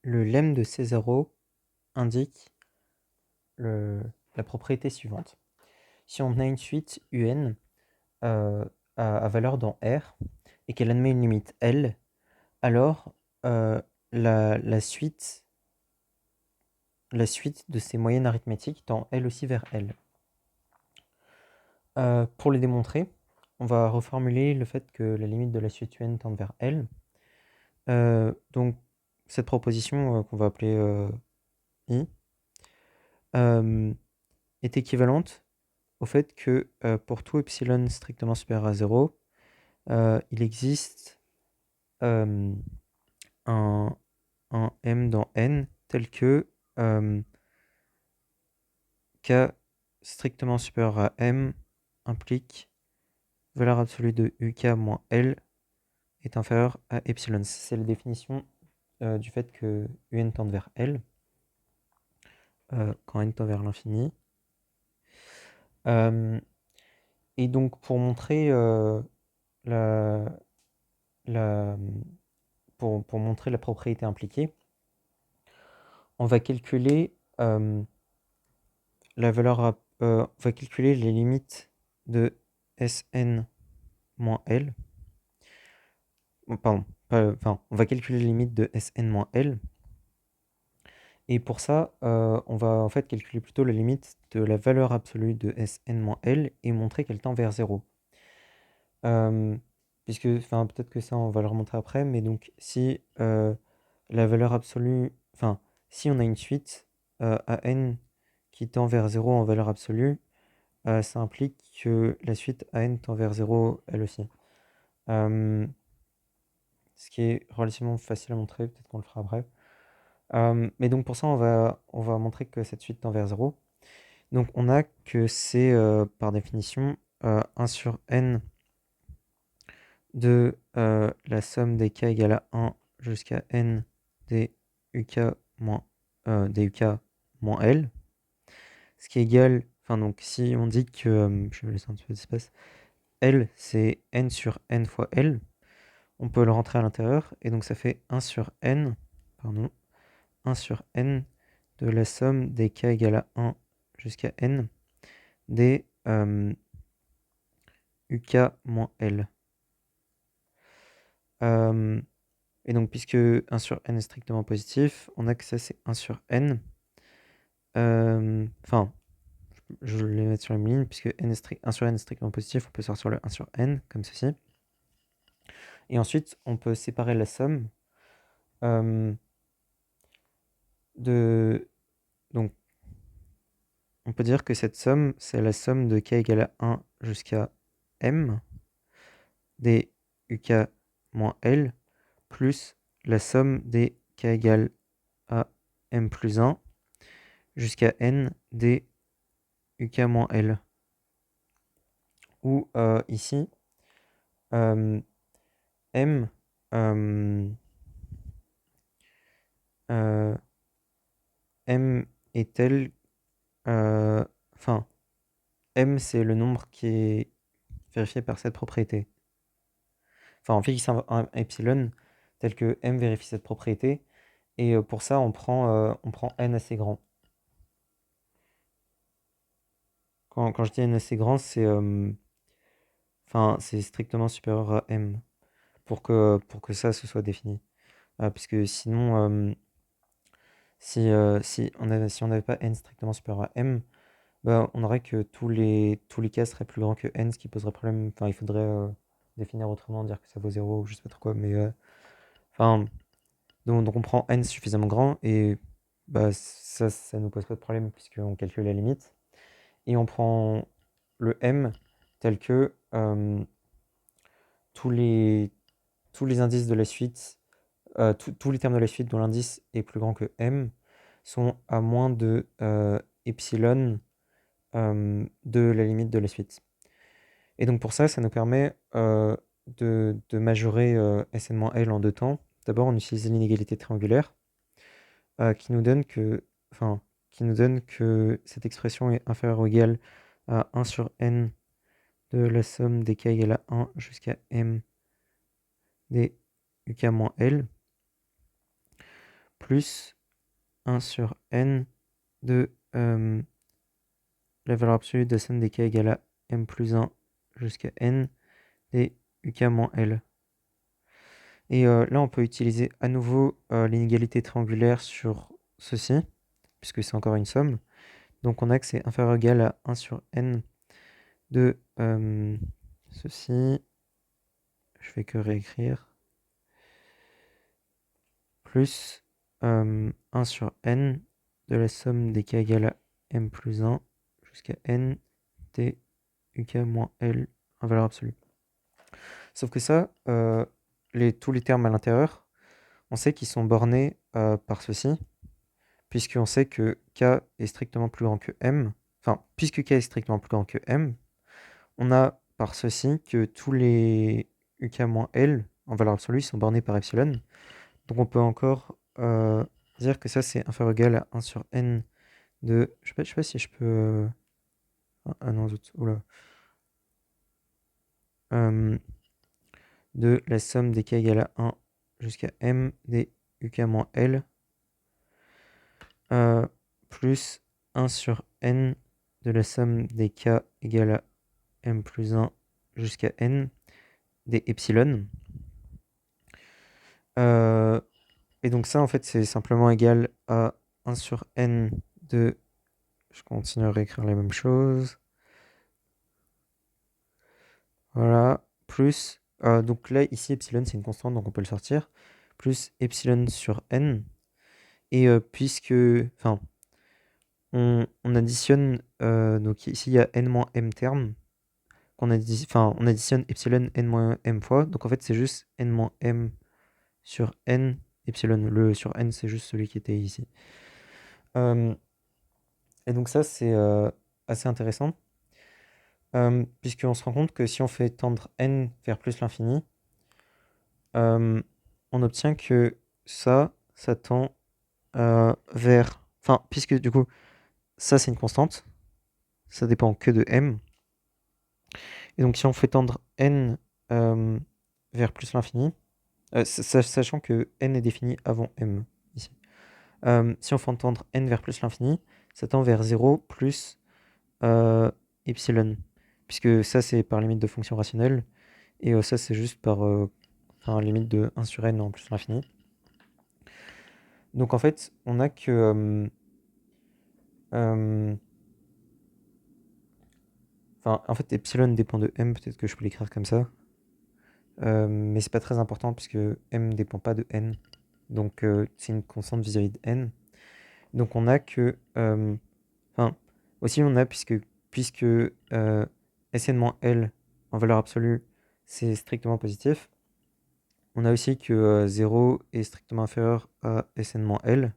Le lemme de C0 indique la propriété suivante. Si on a une suite UN à valeur dans R et qu'elle admet une limite L, alors la suite de ces moyennes arithmétiques tend elle aussi vers L. Pour le démontrer, on va reformuler le fait que la limite de la suite UN tend vers L. Donc cette proposition qu'on va appeler I est équivalente au fait que pour tout epsilon strictement supérieur à 0, il existe un, un m dans n tel que k strictement supérieur à m implique valeur absolue de uk moins l est inférieure à epsilon. C'est la définition du fait que un tend vers l quand n tend vers l'infini. Et donc pour montrer la, la, pour montrer la propriété impliquée, on va calculer la valeur, on va calculer les limites de Sn moins L. Pardon, enfin, on va calculer les limites de Sn moins L. Et pour ça, on va en fait calculer plutôt la limite de la valeur absolue de Sn moins L et montrer qu'elle tend vers 0. Puisque, enfin, peut-être que ça, on va le remontrer après, mais donc si la valeur absolue, enfin, si on a une suite à n qui tend vers 0 en valeur absolue, ça implique que la suite à n tend vers 0 elle aussi. Ce qui est relativement facile à montrer, peut-être qu'on le fera après. Mais donc pour ça, on va montrer que cette suite tend vers 0. Donc on a que c'est par définition 1 sur n de la somme des k égale à 1 jusqu'à n des uk des uk moins l. Ce qui est égal, enfin donc si on dit que, je vais laisser un petit peu d'espace, L c'est n sur n fois L, on peut le rentrer à l'intérieur, et donc ça fait 1 sur n, pardon, 1 sur n de la somme des k égale à 1 jusqu'à n des uk moins L. Et donc puisque 1 sur n est strictement positif, on a que ça c'est 1 sur n. Enfin, je vais les mettre sur la même ligne, puisque 1 sur n est strictement positif, on peut sortir le 1 sur n, comme ceci. Et ensuite, on peut séparer la somme de... Donc, on peut dire que cette somme, c'est la somme de k égale à 1 jusqu'à m des uk moins l plus la somme des k égale à m plus 1 jusqu'à n des uk moins l. Où ici, m m est tel, enfin, m c'est le nombre qui est vérifié par cette propriété. Enfin, on fixe un epsilon tel que m vérifie cette propriété, et pour ça on prend n assez grand. Quand je dis n assez grand, c'est enfin, c'est strictement supérieur à m pour que ça se soit défini. Puisque sinon, si on n'avait pas n strictement supérieur à m, bah, on aurait que tous les cas seraient plus grands que n, ce qui poserait problème. Enfin, il faudrait définir autrement, dire que ça vaut 0 ou je sais pas trop quoi. Mais enfin, donc on prend n suffisamment grand et bah, ça nous pose pas de problème puisqu'on calcule la limite. Et on prend le m tel que tous les indices de la suite, tous les termes de la suite dont l'indice est plus grand que m sont à moins de epsilon de la limite de la suite. Et donc pour ça, ça nous permet de majorer Sn-L en deux temps. D'abord, on utilise l'inégalité triangulaire qui nous donne que, enfin, qui nous donne que cette expression est inférieure ou égale à 1 sur n de la somme des k égale à 1 jusqu'à m des uk moins l. plus 1 sur n de la valeur absolue de la somme des k égale à m plus 1 jusqu'à n des uk moins l. Et là, on peut utiliser à nouveau l'inégalité triangulaire sur ceci, puisque c'est encore une somme. Donc on a que c'est inférieur ou égal à 1 sur n de ceci. Je fais que réécrire. Plus 1 sur n de la somme des k égale à m plus 1 jusqu'à n t uk moins l en valeur absolue. Sauf que ça, tous les termes à l'intérieur, on sait qu'ils sont bornés par ceci, puisqu'on sait que k est strictement plus grand que m. Enfin, puisque k est strictement plus grand que m, on a par ceci que tous les uk moins l en valeur absolue sont bornés par epsilon. Donc on peut encore dire que ça c'est inférieur ou égal à 1 sur n de... Je sais pas si je peux... Ah non, zut, oula. De la somme des k égale à 1 jusqu'à m des uk moins l plus 1 sur n de la somme des k égale à m plus 1 jusqu'à n des epsilon. Et donc ça, en fait, c'est simplement égal à 1 sur n de... Je continue à réécrire les mêmes choses. Voilà. Plus... donc là, ici, epsilon, c'est une constante, donc on peut le sortir. Plus epsilon sur n. Et puisque... Enfin, on additionne... donc ici, il y a n moins m termes. On additionne epsilon n moins m fois. Donc en fait, c'est juste n moins m sur n epsilon. Le sur n, c'est juste celui qui était ici. Et donc ça, c'est assez intéressant, puisqu'on se rend compte que si on fait tendre n vers plus l'infini, on obtient que ça tend vers... Enfin, puisque du coup, ça c'est une constante, ça dépend que de m. Et donc si on fait tendre n vers plus l'infini, sachant que n est défini avant m, ici. Si on fait tendre n vers plus l'infini, ça tend vers 0 plus epsilon, puisque ça c'est par limite de fonction rationnelle, et ça c'est juste par limite de 1 sur n en plus l'infini. Donc en fait, on a que... en fait, epsilon dépend de m, peut-être que je peux l'écrire comme ça. Mais c'est pas très important, puisque m dépend pas de n. Donc c'est une constante vis-à-vis de n. Donc on a que... aussi on a, puisque Sn-L en valeur absolue, c'est strictement positif. On a aussi que 0 est strictement inférieur à Sn-L.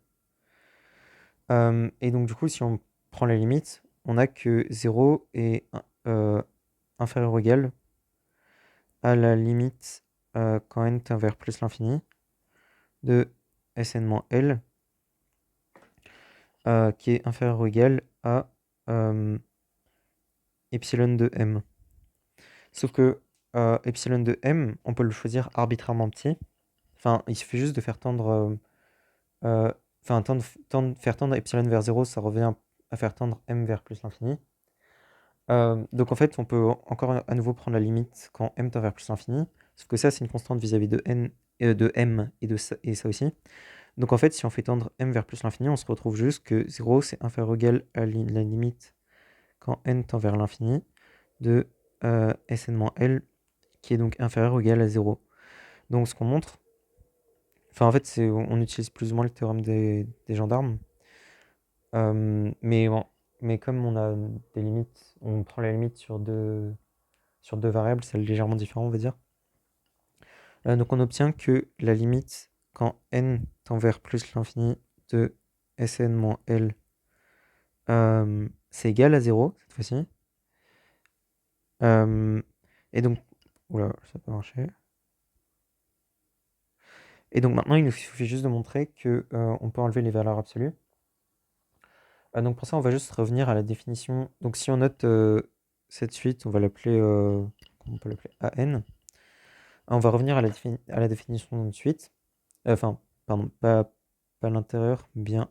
Et donc du coup, si on prend la limite, on a que 0 est inférieur ou égal à la limite quand n tend vers plus l'infini de Sn-L, qui est inférieur ou égal à epsilon de m. Sauf que epsilon de m, on peut le choisir arbitrairement petit. Enfin, il suffit juste de faire tendre... faire tendre epsilon vers 0, ça revient à faire tendre m vers plus l'infini. Donc en fait, on peut encore à nouveau prendre la limite quand m tend vers plus l'infini. Sauf que ça, c'est une constante vis-à-vis de n, de m et ça aussi. Donc en fait, si on fait tendre m vers plus l'infini, on se retrouve juste que 0, c'est inférieur ou égal à la limite quand n tend vers l'infini de Sn-L, qui est donc inférieur ou égal à 0. Donc ce qu'on montre, en fait, on utilise plus ou moins le théorème des gendarmes. Mais comme on a des limites, on prend la limite sur deux variables, c'est légèrement différent, on va dire. Donc on obtient que la limite quand n tend vers plus l'infini de Sn moins L, c'est égal à 0 cette fois-ci. Et donc, oula, ça n'a pas marché. Et donc maintenant, il nous suffit juste de montrer que on peut enlever les valeurs absolues. Donc pour ça, on va juste revenir à la définition. Donc si on note cette suite, on va l'appeler, comment on peut l'appeler, AN. On va revenir à la définition de suite. Enfin, pardon, pas pas l'intérieur, bien...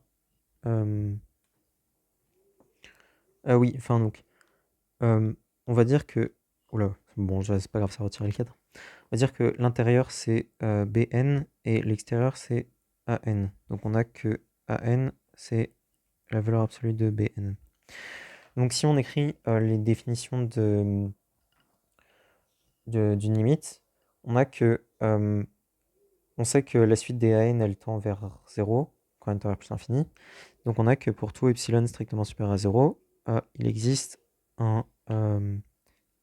Ah oui, enfin donc, on va dire que... Oula, bon, c'est pas grave, ça va retirer le cadre. On va dire que l'intérieur c'est Bn et l'extérieur c'est An. Donc on a que An, c'est la valeur absolue de Bn. Donc si on écrit les définitions d'une limite, on a que... on sait que la suite des AN, elle tend vers 0, quand n tend vers plus l'infini. Donc on a que pour tout epsilon strictement supérieur à 0, il existe un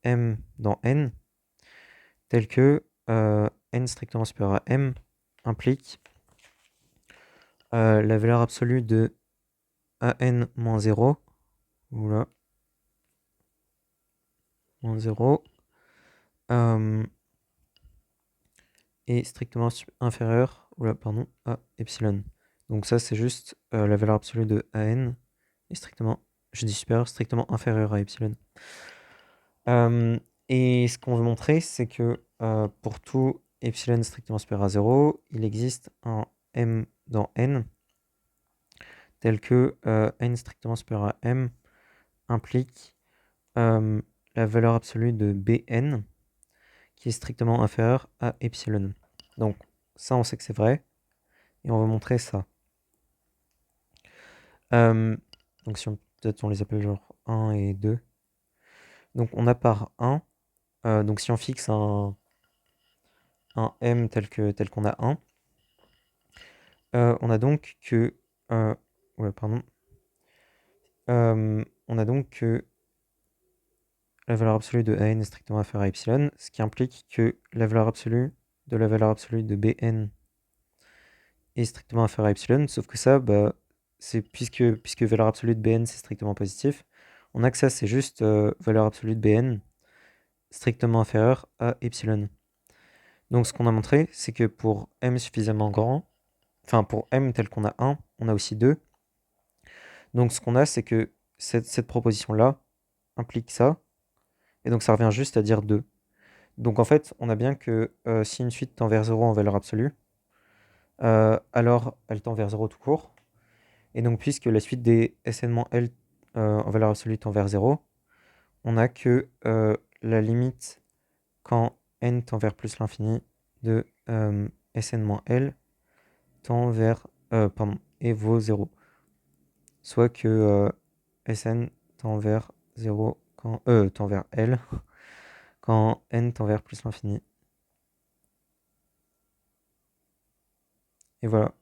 m dans n, tel que n strictement supérieur à m implique la valeur absolue de an moins 0, oula, moins 0, est strictement inférieur, oula, pardon, à epsilon. Donc ça, c'est juste la valeur absolue de an est strictement, je dis supérieur, strictement inférieur à epsilon. Et ce qu'on veut montrer, c'est que pour tout epsilon strictement supérieur à 0, il existe un m dans n, tel que n strictement supérieur à m implique la valeur absolue de Bn, qui est strictement inférieure à epsilon. Donc ça, on sait que c'est vrai, et on va montrer ça. Donc si peut-être on les appelle genre 1 et 2. Donc on a par 1, donc si on fixe un m tel qu'on a 1, on a donc que... ouais, pardon. On a donc que la valeur absolue de an est strictement inférieure à epsilon, ce qui implique que la valeur absolue de la valeur absolue de Bn est strictement inférieure à epsilon, sauf que ça, bah, c'est puisque valeur absolue de Bn c'est strictement positif, on a que ça, c'est juste valeur absolue de Bn strictement inférieure à epsilon. Donc ce qu'on a montré, c'est que pour m suffisamment grand, enfin pour m tel qu'on a 1, on a aussi 2. Donc ce qu'on a, c'est que cette proposition-là implique ça, et donc ça revient juste à dire 2. Donc en fait, on a bien que si une suite tend vers 0 en valeur absolue, alors elle tend vers 0 tout court. Et donc puisque la suite des Sn-L en valeur absolue tend vers 0, on a que la limite quand n tend vers plus l'infini de Sn-L tend vers... pardon, et vaut 0. Soit que Sn tend vers 0 quand... tend vers L quand n tend vers plus l'infini. Et voilà.